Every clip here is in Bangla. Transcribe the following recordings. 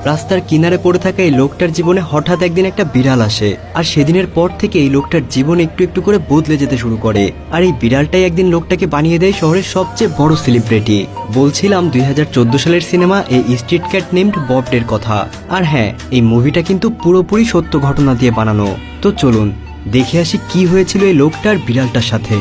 রাস্তার কিনারে পড়ে থাকা এই লোকটার জীবনে হঠাৎ একদিন একটা বিড়াল আসে, আর সেদিনের পর থেকে এই লোকটার জীবন একটু একটু করে বদলে যেতে শুরু করে। আর এই বিড়ালটাই একদিন লোকটাকে বানিয়ে দেয় শহরের সবচেয়ে বড় সেলিব্রিটি। বলছিলাম 2014 সালের সিনেমা এই স্ট্রিট ক্যাট নেমড ববডের কথা। আর হ্যাঁ, এই মুভিটা কিন্তু পুরোপুরি সত্য ঘটনা দিয়ে বানানো। তো চলুন দেখে আসি কি হয়েছিল এই লোকটার বিড়ালটার সাথে।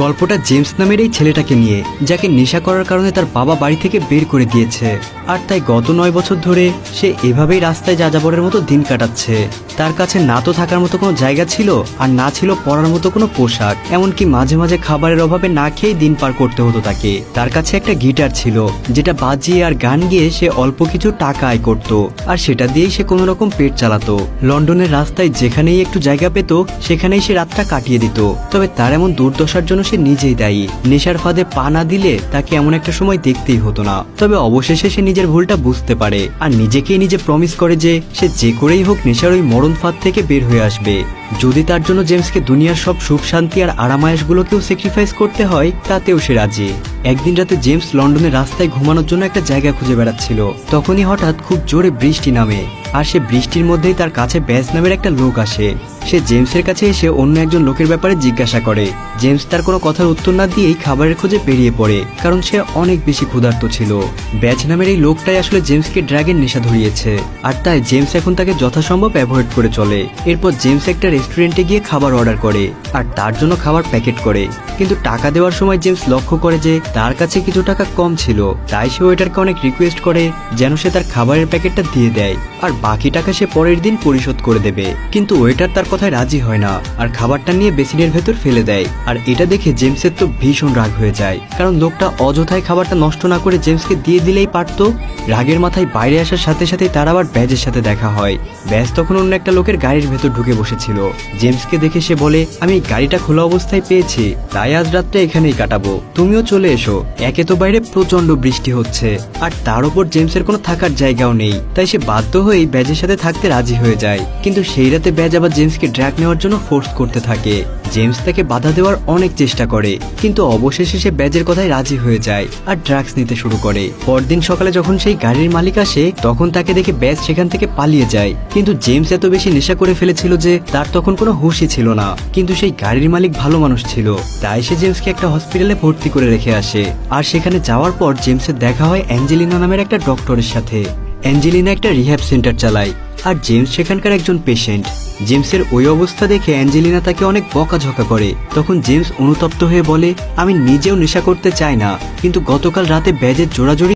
গল্পটা জেমস নামের এই ছেলেটাকে নিয়ে, যাকে নেশা করার কারণে তার বাবা বাড়ি থেকে বের করে দিয়েছে। আর তাই গত 9 বছর ধরে সে এভাবেই রাস্তায় যাযাবরের মতো দিন কাটাচ্ছে। তার কাছে না তো থাকার মতো কোনো জায়গা ছিল, আর না ছিল পরার মতো কোনো পোশাক। এমনকি মাঝে মাঝে খাবারের অভাবে না খেয়ে দিন পার করতে হতো তাকে। তার কাছে একটা গিটার ছিল, যেটা বাজিয়ে আর গান গেয়ে সে অল্প কিছু টাকা আয় করত, আর সেটা দিয়েই সে কোনো রকম পেট চালাতো। লন্ডনের রাস্তায় যেখানেই একটু জায়গা পেত সেখানেই সে রাতটা কাটিয়ে দিত। তবে তার এমন দুর্দশার জন্য সে নিজেই দায়ী। নেশার ফাঁদে পা না দিলে তাকে এমন একটা সময় দেখতেই হতো না। তবে অবশেষে সে নিজের ভুলটা বুঝতে পারে, আর নিজেকেই নিজে প্রমিস করে যে সে যে করেই হোক নেশার ওই মরণ ফাঁদ থেকে বের হয়ে আসবে। যদি তার জন্য জেমসকে দুনিয়ার সব সুখ শান্তি আর আরামায়েশগুলোকেও স্যাক্রিফাইস করতে হয়, তাতেও সে রাজি। একদিন রাতে জেমস লন্ডনের রাস্তায় ঘুমানোর জন্য একটা জায়গা খুঁজে বেড়াচ্ছিল। তখনই হঠাৎ খুব জোরে বৃষ্টি নামে, আর সে বৃষ্টির মধ্যেই তার কাছে ব্যাজ নামের একটা লোক আসে। সে জেমসের কাছে এসে অন্য একজন লোকের ব্যাপারে জিজ্ঞাসা করে। জেমস তার কোনো কথার উত্তর না দিয়েই খাবারের খোঁজে বেরিয়ে পড়ে, কারণ সে অনেক বেশি ক্ষুধার্ত ছিল। ব্যাজ নামের এই লোকটাই আসলে জেমসকে ড্রাগের নেশা ধরিয়েছে, আর তাই জেমস এখন তাকে যথাসম্ভব অ্যাভয়েড করে চলে। এরপর জেমস একটা রেস্টুরেন্টে গিয়ে খাবার অর্ডার করে, আর তার জন্য খাবার প্যাকেট করে। কিন্তু টাকা দেওয়ার সময় জেমস লক্ষ্য করে যে তার কাছে কিছু টাকা কম ছিল, তাই সে ওয়েটারকে অনেক রিকোয়েস্ট করে যেন সে তার খাবারের প্যাকেটটা দিয়ে দেয়, আর বাকি টাকা সে পরের দিন পরিশোধ করে দেবে। কিন্তু ওয়েটার তার কথায় রাজি হয় না, আর খাবারটা নিয়ে বেসিনের ভেতর ফেলে দেয়। আর এটা দেখে জেমসের তো ভীষণ রাগ হয়ে যায়, কারণ লোকটা অযথায় খাবারটা নষ্ট না করে জেমসকে দিয়ে দিলেই পারতো। রাগের মাথায় বাইরে আসার সাথে সাথে তার আবার ব্যাজের সাথে দেখা হয়। ব্যাজ তখন অন্য একটা লোকের গাড়ির ভেতর ঢুকে বসেছিল। জেমসকে দেখে সে বলে, আমি গাড়িটা খোলা অবস্থায় পেয়েছি, তাই আজ রাতটা এখানেই কাটাবো, তুমিও চলে এসো। একে তো বাইরে প্রচন্ড বৃষ্টি হচ্ছে, আর তার উপর জেমসের কোনো থাকার জায়গাও নেই, তাই সে বাধ্য হয়েই ব্যাজের সাথে থাকতে রাজি হয়ে যায়। কিন্তু সেই রাতে ব্যাজ আবার জেমসকে ড্রাগ নেওয়ার জন্য ফোর্স করতে থাকে। জেমস তাকে বাধা দেওয়ার অনেক চেষ্টা করে, কিন্তু অবশেষে সে ব্যাজের কথায় রাজি হয়ে যায় আর ড্রাগস নিতে শুরু করে। পরদিন সকালে যখন সেই গাড়ির মালিক আসে, তখন তাকে দেখে ব্যাজ সেখান থেকে পালিয়ে যায়। কিন্তু জেমস এত বেশি নেশা করে ফেলেছিল যে তার তখন কোনো হুঁশই ছিল না। কিন্তু সেই গাড়ির মালিক ভালো মানুষ ছিল, তাই সে জেমসকে একটা হসপিটালে ভর্তি করে রেখে আসে। আর সেখানে যাওয়ার পর জেমসের দেখা হয় অ্যাঞ্জেলিনা নামের একটা ডক্টরের সাথে। অ্যাঞ্জেলিনা একটা রিহ্যাব সেন্টার চালায়, আর জেমস সেখানকার একজন পেশেন্ট। জেমসের ওই অবস্থা দেখে অ্যাঞ্জেলিনা তাকে অনেক বকাঝকা করে। তখন জেমস অনুতপ্ত হয়ে বলে, আমি নিজেও নেশা করতে চাই না, কিন্তু গতকাল রাতে ব্যাজের জোড়াজোড়ি